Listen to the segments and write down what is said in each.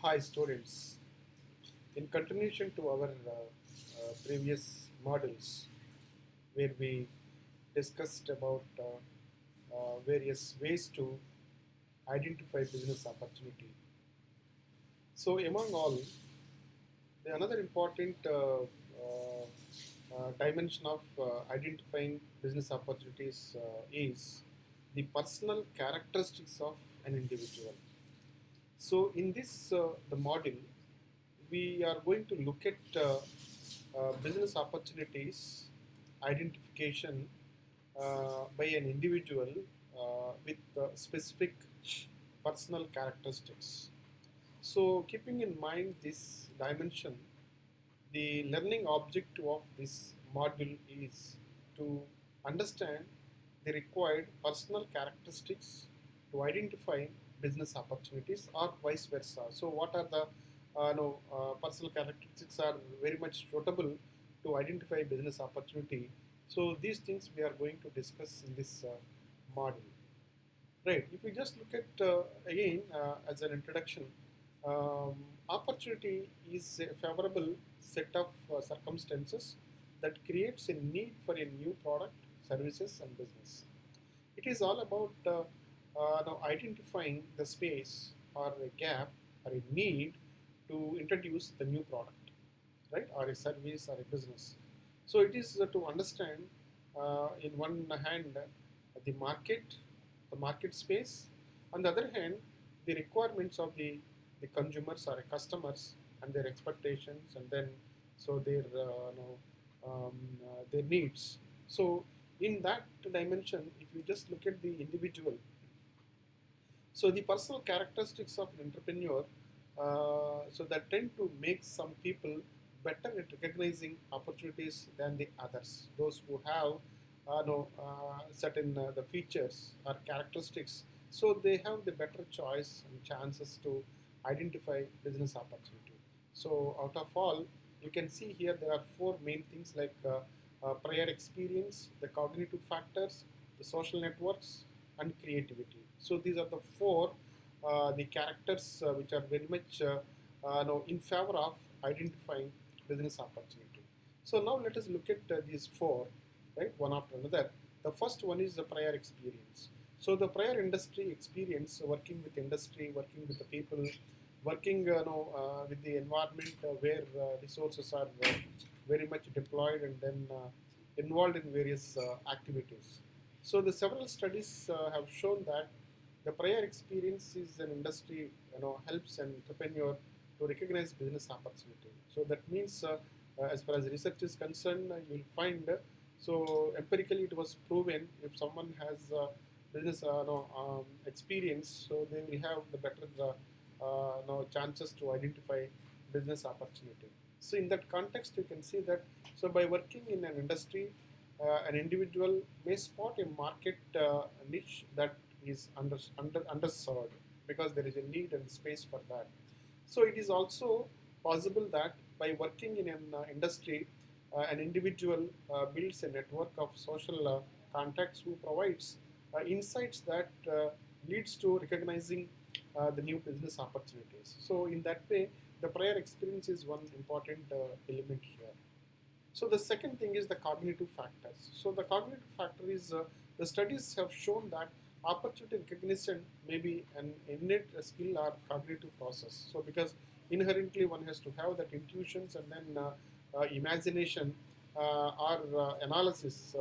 Hi students, in continuation to our previous models where we discussed about various ways to identify business opportunity. So among all, another important dimension of identifying business opportunities is the personal characteristics of an individual. So in this the model, we are going to look at business opportunities identification by an individual with specific personal characteristics. So, keeping in mind this dimension, the learning objective of this module is to understand the required personal characteristics to identify business opportunities or vice versa. So what are the no, personal characteristics are very much suitable to identify business opportunity. So these things we are going to discuss in this module. Right. If we just look at again as an introduction, um, opportunity is a favorable set of circumstances that creates a need for a new product, services, and business. It is all about now identifying the space or a gap or a need to introduce the new product, right, or a service or a business. So it is to understand in one hand the market space, on the other hand the requirements of the consumers or customers and their expectations, and then so their needs. So in that dimension, if you just look at the individual, so the personal characteristics of an entrepreneur, so that tend to make some people better at recognizing opportunities than the others. Those who have no, certain the features or characteristics, so they have the better choice and chances to identify business opportunity. So out of all, you can see here there are four main things like prior experience, the cognitive factors, the social networks, and creativity. So these are the four the characters which are very much no, in favor of identifying business opportunity. So now let us look at these four, right, one after another. The first one is the prior experience. So the prior industry experience, working with industry, working with the people, working no, with the environment where resources are very much deployed and then involved in various activities. So the several studies have shown that the prior experience is an industry, helps an entrepreneur to recognize business opportunity. So that means, as far as research is concerned, you will find so empirically it was proven if someone has business experience, so they will have the better chances to identify business opportunity. So in that context, you can see that so by working in an industry, an individual may spot a market niche that is underserved because there is a need and space for that. So it is also possible that by working in an industry, an individual builds a network of social contacts who provides insights that leads to recognizing the new business opportunities. So in that way, the prior experience is one important element here. So the second thing is the cognitive factors. So the cognitive factor is the studies have shown that opportunity recognition may be an innate skill or cognitive process. So because inherently one has to have that intuitions and then imagination or analysis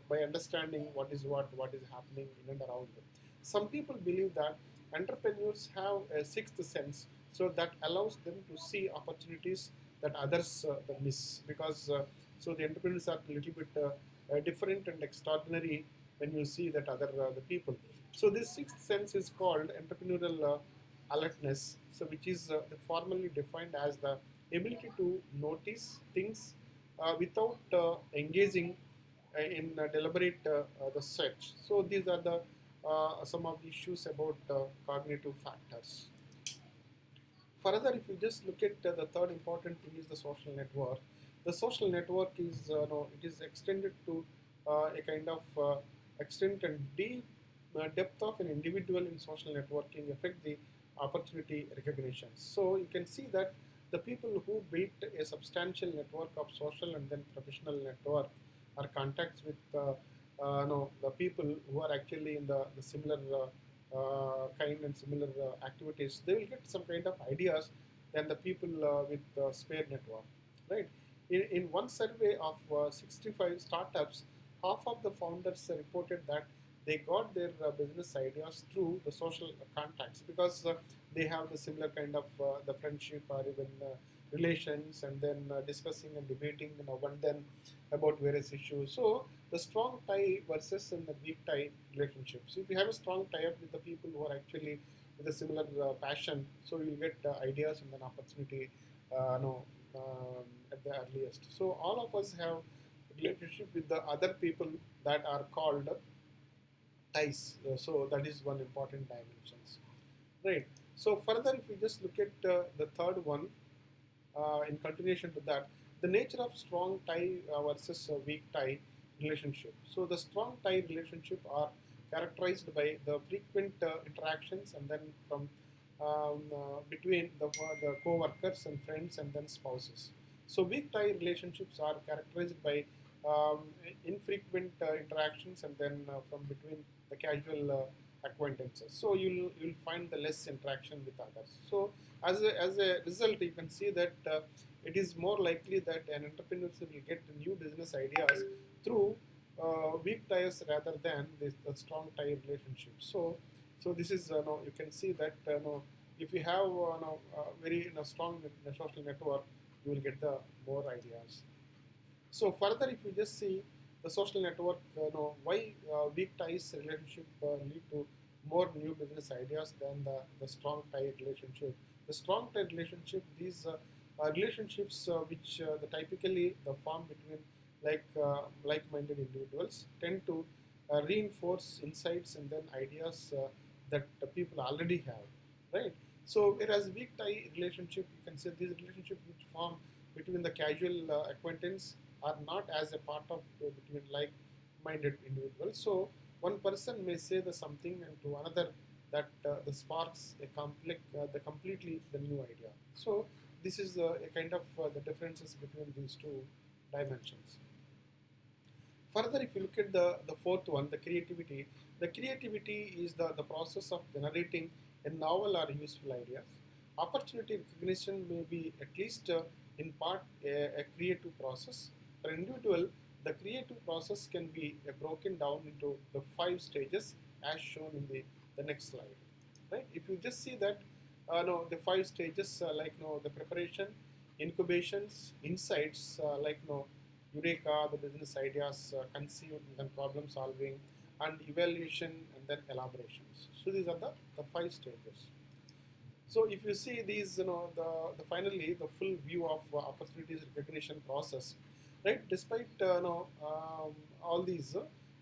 by understanding what is happening in and around them. Some people believe that entrepreneurs have a sixth sense, so that allows them to see opportunities that others miss, because so the entrepreneurs are a little bit different and extraordinary when you see that other the people. So this sixth sense is called entrepreneurial alertness, so which is formally defined as the ability to notice things without engaging in deliberate the search. So these are the some of the issues about cognitive factors. Further, if you just look at the third important thing is the social network. The social network is no, it is extended to a kind of extent and deep depth of an individual in social networking affect the opportunity recognition. So you can see that the people who built a substantial network of social and then professional network or contacts with no, the people who are actually in the similar kind and similar activities, they will get some kind of ideas than the people with spare network, right? In one survey of 65 startups, half of the founders reported that they got their business ideas through the social contacts because they have the similar kind of the friendship or even relations, and then discussing and debating now and then about various issues. So the strong tie versus and the weak tie relationships. If you have a strong tie up with the people who are actually with a similar passion, so you'll get ideas and an opportunity no, at the earliest. So all of us have relationship with the other people that are called ties. So that is one important dimensions, right? So further, if we just look at the third one, in continuation to that, the nature of strong tie versus weak tie relationship. So the strong tie relationship are characterized by the frequent interactions and then from between the co-workers and friends and then spouses. So weak tie relationships are characterized by um, infrequent interactions and then from between the casual acquaintances. So you'll find the less interaction with others. So as a result, you can see that it is more likely that an entrepreneur will get new business ideas through weak ties rather than the strong tie relationship. So this is no, you can see that no, if you have no, very strong social network, you will get the more ideas. So further, if you just see the social network, why weak ties relationship lead to more new business ideas than the strong tie relationship. The strong tie relationship, these relationships which the typically the form between like-minded individuals tend to reinforce insights and then ideas that the people already have, right? So whereas weak tie relationship, you can say these relationships which form between the casual acquaintance are not as a part of between like-minded individuals. So one person may say the something and to another that the sparks the completely the new idea. So this is a kind of the differences between these two dimensions. Further, if you look at the fourth one, the creativity is the process of generating a novel or useful ideas. Opportunity recognition may be at least in part a creative process. For individual, the creative process can be broken down into the 5 stages as shown in the next slide. Right? If you just see that, no, the 5 stages like no, the preparation, incubations, insights like no, Eureka, the business ideas conceived, and then problem solving, and evaluation, and then elaborations. So these are the 5 stages. So if you see these, the finally the full view of opportunities recognition process, right? Despite all these,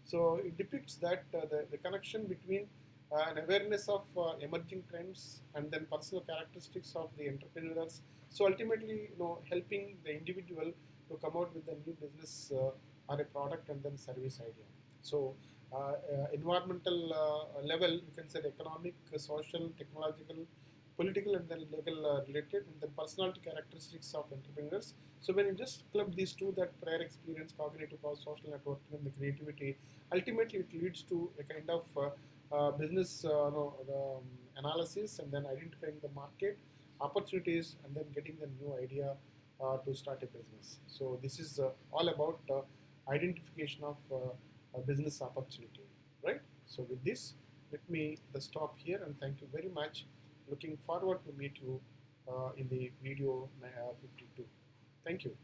so it depicts that the connection between an awareness of emerging trends and then personal characteristics of the entrepreneurs. So ultimately, helping the individual to come out with a new business or a product and then service idea. So environmental level, you can say economic, social, technological, political and then legal related, and then personality characteristics of entrepreneurs. So when you just club these two, that prior experience, cognitive power, social networking, and the creativity, ultimately it leads to a kind of business analysis and then identifying the market opportunities and then getting the new idea to start a business. So this is all about identification of a business opportunity, right? So with this, let me stop here and thank you very much. Looking forward to meet you in the video 52. Thank you.